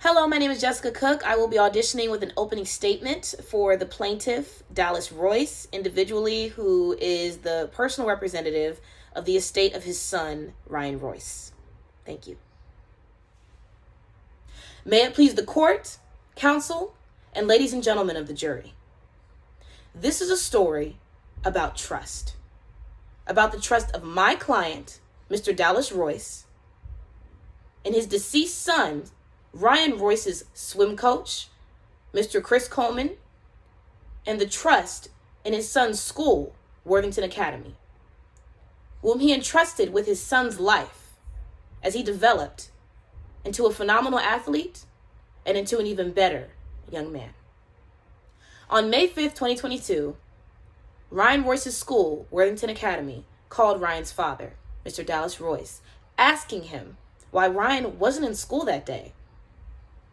Hello, my name is Jessica Cook. I will be auditioning with an opening statement for the plaintiff, Dallas Royce, individually, who is the personal representative of the estate of his son, Ryan Royce. Thank you. May it please the court, counsel, and ladies and gentlemen of the jury. This is a story about trust. About the trust of my client, Mr. Dallas Royce, and his deceased son, Ryan Royce's swim coach, Mr. Chris Coleman, and the trust in his son's school, Worthington Academy, whom he entrusted with his son's life as he developed into a phenomenal athlete and into an even better young man. On May 5th, 2022, Ryan Royce's school, Worthington Academy, called Ryan's father, Mr. Dallas Royce, asking him why Ryan wasn't in school that day.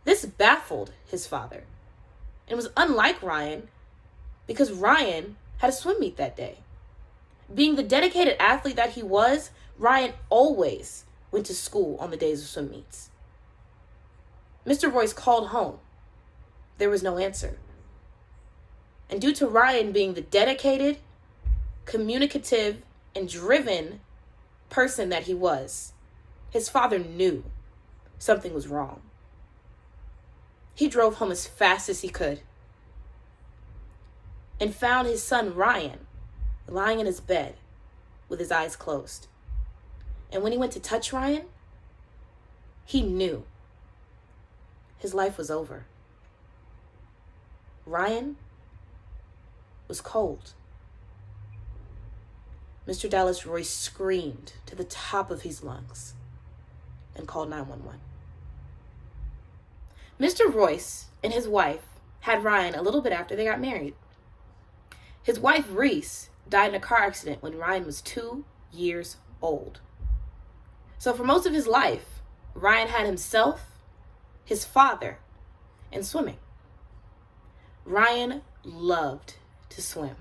This baffled his father and was unlike Ryan because Ryan had a swim meet that day. Being the dedicated athlete that he was, Ryan always went to school on the days of swim meets. Mr. Royce called home. There was no answer. And due to Ryan being the dedicated, communicative, and driven person that he was, his father knew something was wrong. He drove home as fast as he could and found his son Ryan lying in his bed with his eyes closed. And when he went to touch Ryan, he knew his life was over. Ryan was cold. Mr. Dallas Royce screamed to the top of his lungs and called 911. Mr. Royce and his wife had Ryan a little bit after they got married. His wife, Reese, died in a car accident when Ryan was 2 years old. So for most of his life, Ryan had himself, his father, and swimming. Ryan loved to swim.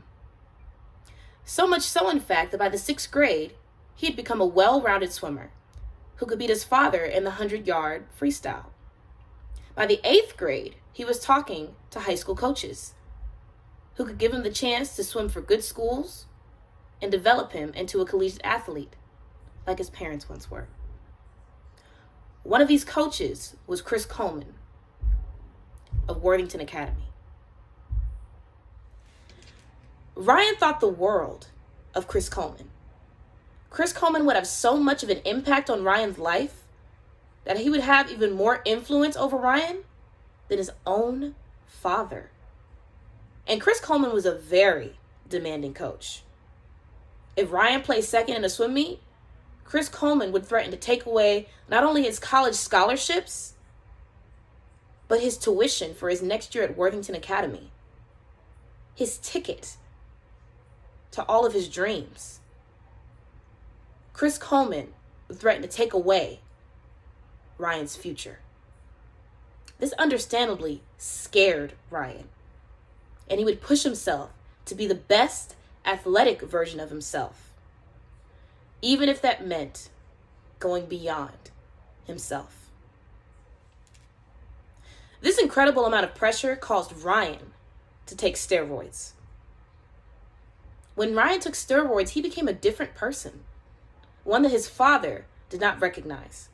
So much so, in fact, that by the 6th grade, he had become a well-rounded swimmer who could beat his father in the 100-yard freestyle. By the 8th grade, he was talking to high school coaches who could give him the chance to swim for good schools and develop him into a collegiate athlete like his parents once were. One of these coaches was Chris Coleman of Worthington Academy. Ryan thought the world of Chris Coleman. Chris Coleman would have so much of an impact on Ryan's life that he would have even more influence over Ryan than his own father. And Chris Coleman was a very demanding coach. If Ryan placed second in a swim meet, Chris Coleman would threaten to take away not only his college scholarships, but his tuition for his next year at Worthington Academy, his ticket to all of his dreams. Chris Coleman would threaten to take away Ryan's future. This understandably scared Ryan, and he would push himself to be the best athletic version of himself, even if that meant going beyond himself. This incredible amount of pressure caused Ryan to take steroids. When Ryan took steroids, he became a different person, one that his father did not recognize.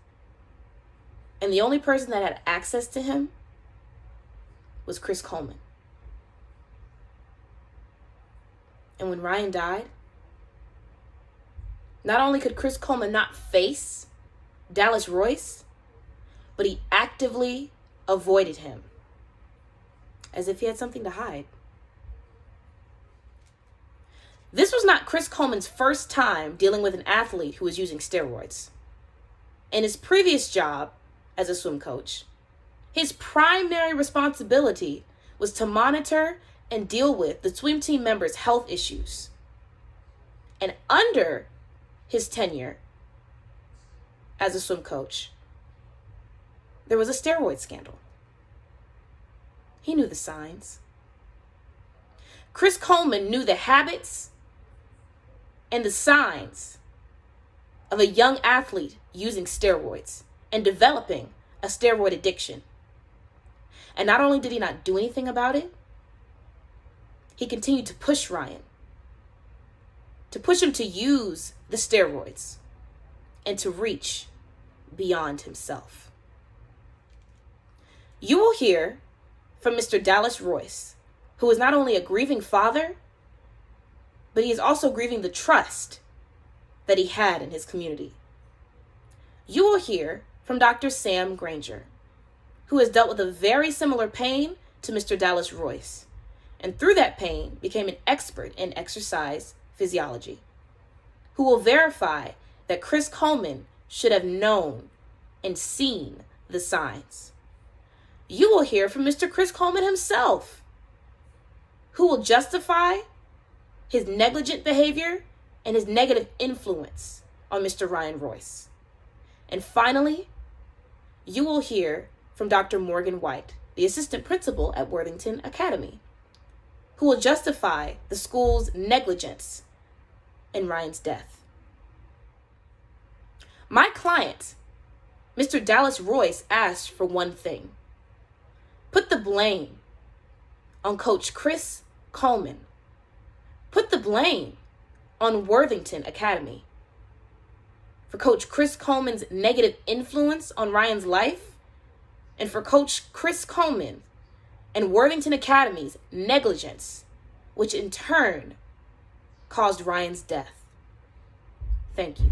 And the only person that had access to him was Chris Coleman. And when Ryan died, not only could Chris Coleman not face Dallas Royce, but he actively avoided him as if he had something to hide. This was not Chris Coleman's first time dealing with an athlete who was using steroids. In his previous job as a swim coach, his primary responsibility was to monitor and deal with the swim team members' health issues. And under his tenure as a swim coach, there was a steroid scandal. He knew the signs. Chris Coleman knew the habits and the signs of a young athlete using steroids and developing a steroid addiction And not only did he not do anything about it, he continued to push Ryan, to push him to use the steroids and to reach beyond himself. You will hear from Mr. Dallas Royce, who is not only a grieving father, but he is also grieving the trust that he had in his community. You will hear from Dr. Sam Granger, who has dealt with a very similar pain to Mr. Dallas Royce, and through that pain became an expert in exercise physiology, who will verify that Chris Coleman should have known and seen the signs. You will hear from Mr. Chris Coleman himself, who will justify his negligent behavior and his negative influence on Mr. Ryan Royce. And finally, you will hear from Dr. Morgan White, the assistant principal at Worthington Academy, who will justify the school's negligence in Ryan's death. My client, Mr. Dallas Royce, asked for one thing: put the blame on Coach Chris Coleman. Put the blame on Worthington Academy for Coach Chris Coleman's negative influence on Ryan's life, and for Coach Chris Coleman and Worthington Academy's negligence, which in turn caused Ryan's death. Thank you.